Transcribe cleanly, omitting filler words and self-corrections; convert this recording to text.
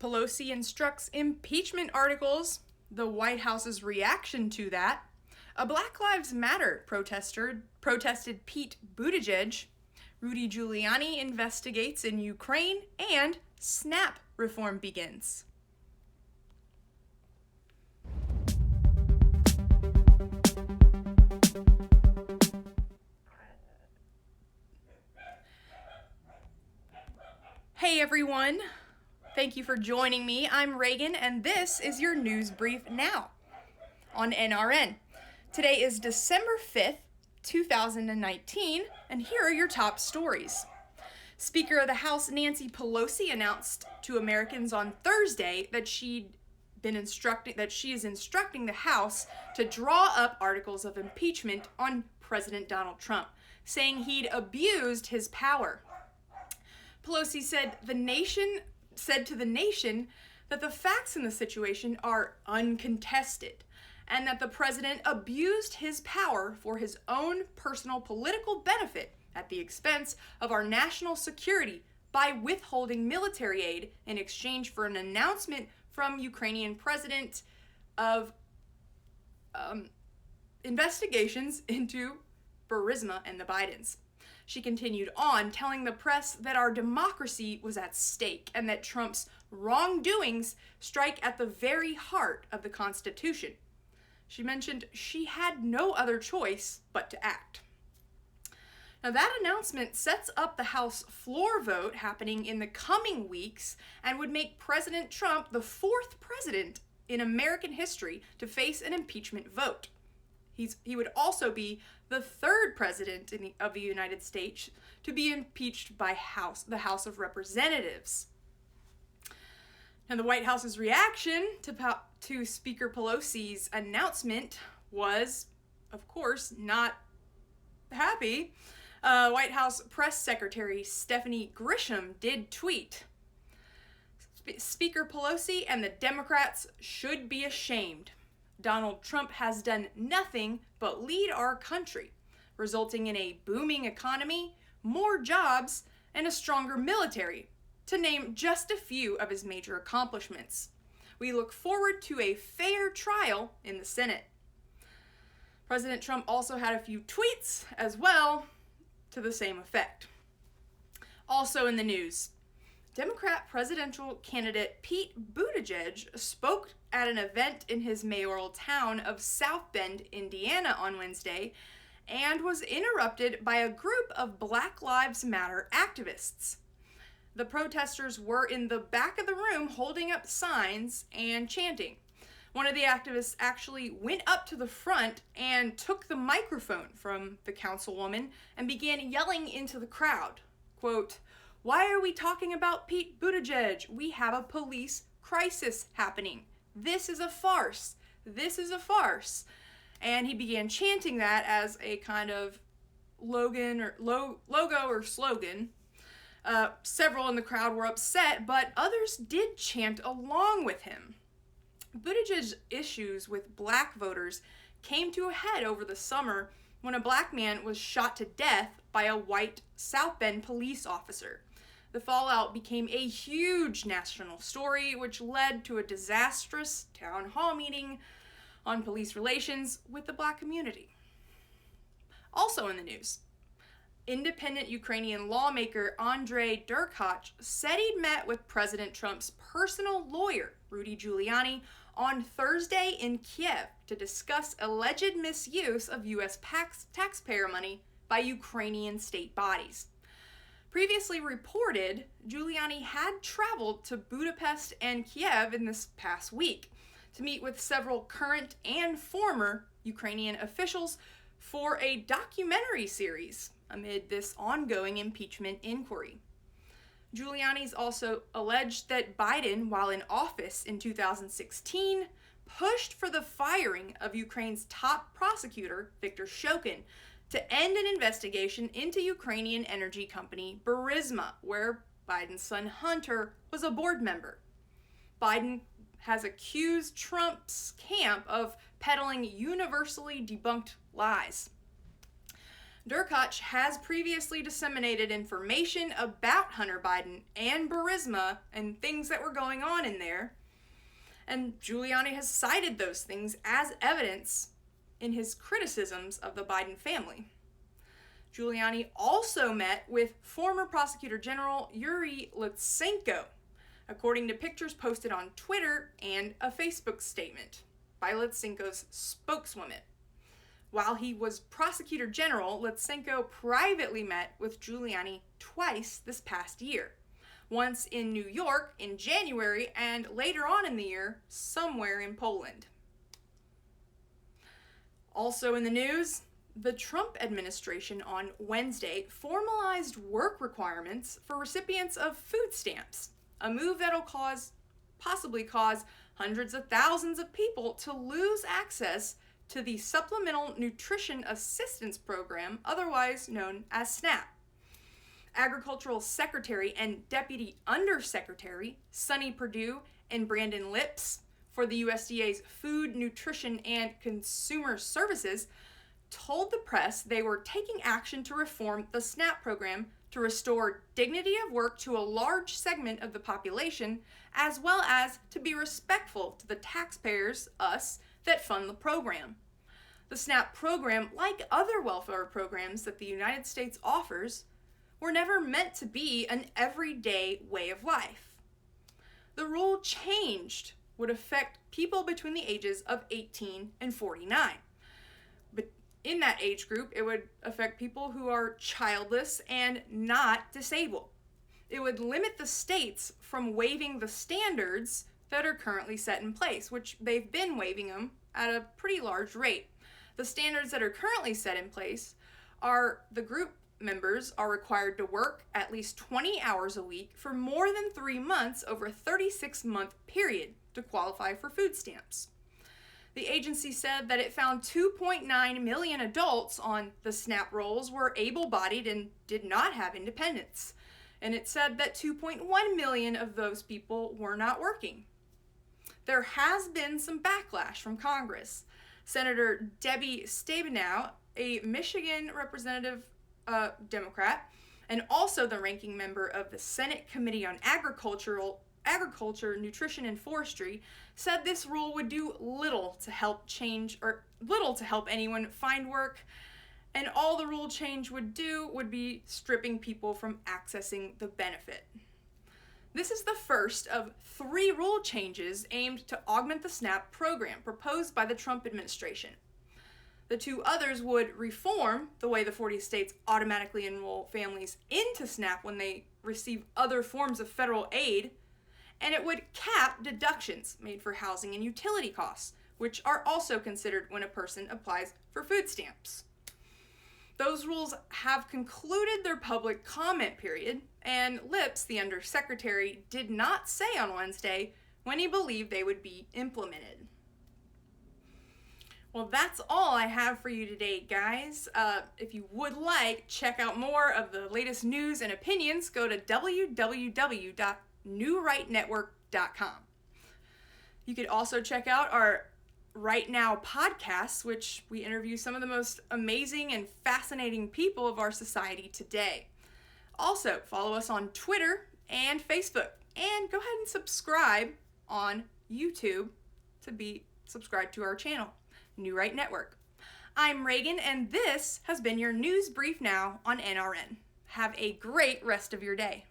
Pelosi instructs impeachment articles, the White House's reaction to that, a Black Lives Matter protester protested Pete Buttigieg, Rudy Giuliani investigates in Ukraine, and SNAP reform begins. Hey everyone, thank you for joining me. I'm Reagan, and this is your news brief now on NRN. Today is December 5th, 2019, and here are your top stories. Speaker of the House Nancy Pelosi announced to Americans on Thursday that she is instructing the House to draw up articles of impeachment on President Donald Trump, saying he'd abused his power. Pelosi said to the nation that the facts in the situation are uncontested and that the president abused his power for his own personal political benefit at the expense of our national security by withholding military aid in exchange for an announcement from Ukrainian president of investigations into Burisma and the Bidens. She continued on, telling the press that our democracy was at stake and that Trump's wrongdoings strike at the very heart of the Constitution. She mentioned she had no other choice but to act. Now, that announcement sets up the House floor vote happening in the coming weeks and would make President Trump the fourth president in American history to face an impeachment vote. He would also be the third president of the United States to be impeached by the House of Representatives. Now, the White House's reaction to Speaker Pelosi's announcement was, of course, not happy. White House Press Secretary Stephanie Grisham did tweet, "Speaker Pelosi and the Democrats should be ashamed. Donald Trump has done nothing but lead our country, resulting in a booming economy, more jobs, and a stronger military, to name just a few of his major accomplishments. We look forward to a fair trial in the Senate." President Trump also had a few tweets as well to the same effect. Also in the news, Democrat presidential candidate Pete Buttigieg spoke at an event in his mayoral town of South Bend, Indiana on Wednesday, and was interrupted by a group of Black Lives Matter activists. The protesters were in the back of the room holding up signs and chanting. One of the activists actually went up to the front and took the microphone from the councilwoman and began yelling into the crowd, quote, "Why are we talking about Pete Buttigieg? We have a police crisis happening. This is a farce. This is a farce." And he began chanting that as a kind of logo or slogan. Several in the crowd were upset, but others did chant along with him. Buttigieg's issues with black voters came to a head over the summer when a black man was shot to death by a white South Bend police officer. The fallout became a huge national story, which led to a disastrous town hall meeting on police relations with the black community. Also in the news, independent Ukrainian lawmaker Andrei Derkach said he'd met with President Trump's personal lawyer, Rudy Giuliani, on Thursday in Kiev to discuss alleged misuse of U.S. taxpayer money by Ukrainian state bodies. Previously reported, Giuliani had traveled to Budapest and Kiev in this past week to meet with several current and former Ukrainian officials for a documentary series amid this ongoing impeachment inquiry. Giuliani's also alleged that Biden, while in office in 2016, pushed for the firing of Ukraine's top prosecutor, Viktor Shokin, to end an investigation into Ukrainian energy company Burisma, where Biden's son Hunter was a board member. Biden has accused Trump's camp of peddling universally debunked lies. Derkach has previously disseminated information about Hunter Biden and Burisma and things that were going on in there, and Giuliani has cited those things as evidence in his criticisms of the Biden family. Giuliani also met with former Prosecutor General Yuri Lutsenko, according to pictures posted on Twitter and a Facebook statement by Lutsenko's spokeswoman. While he was Prosecutor General, Lutsenko privately met with Giuliani twice this past year. Once in New York in January, and later on in the year, somewhere in Poland. Also in the news, the Trump administration on Wednesday formalized work requirements for recipients of food stamps, a move that'll possibly cause hundreds of thousands of people to lose access to the Supplemental Nutrition Assistance Program, otherwise known as SNAP. Agricultural Secretary and Deputy Undersecretary Sonny Perdue and Brandon Lips for the USDA's Food, Nutrition, and Consumer Services told the press they were taking action to reform the SNAP program to restore dignity of work to a large segment of the population, as well as to be respectful to the taxpayers, us, that fund the program. The SNAP program, like other welfare programs that the United States offers, were never meant to be an everyday way of life. The rule changed would affect people between the ages of 18 and 49. But in that age group, it would affect people who are childless and not disabled. It would limit the states from waiving the standards that are currently set in place, which they've been waiving them at a pretty large rate. The standards that are currently set in place are the group members are required to work at least 20 hours a week for more than 3 months over a 36-month period to qualify for food stamps. The agency said that it found 2.9 million adults on the SNAP rolls were able-bodied and did not have independence. And it said that 2.1 million of those people were not working. There has been some backlash from Congress. Senator Debbie Stabenow, a Michigan representative Democrat, and also the ranking member of the Senate Committee on Agriculture, Nutrition, and Forestry, said this rule would do little to help anyone find work, and all the rule change would do would be stripping people from accessing the benefit. This is the first of 3 rule changes aimed to augment the SNAP program proposed by the Trump administration. The 2 others would reform the way the 40 states automatically enroll families into SNAP when they receive other forms of federal aid, and it would cap deductions made for housing and utility costs, which are also considered when a person applies for food stamps. Those rules have concluded their public comment period, and Lips, the undersecretary, did not say on Wednesday when he believed they would be implemented. Well, that's all I have for you today, guys. If you would like, check out more of the latest news and opinions, go to www.newrightnetwork.com. You could also check out our Right Now podcasts, which we interview some of the most amazing and fascinating people of our society today. Also, follow us on Twitter and Facebook, and go ahead and subscribe on YouTube to be subscribed to our channel, New Right Network. I'm Reagan, and this has been your News Brief Now on NRN. Have a great rest of your day.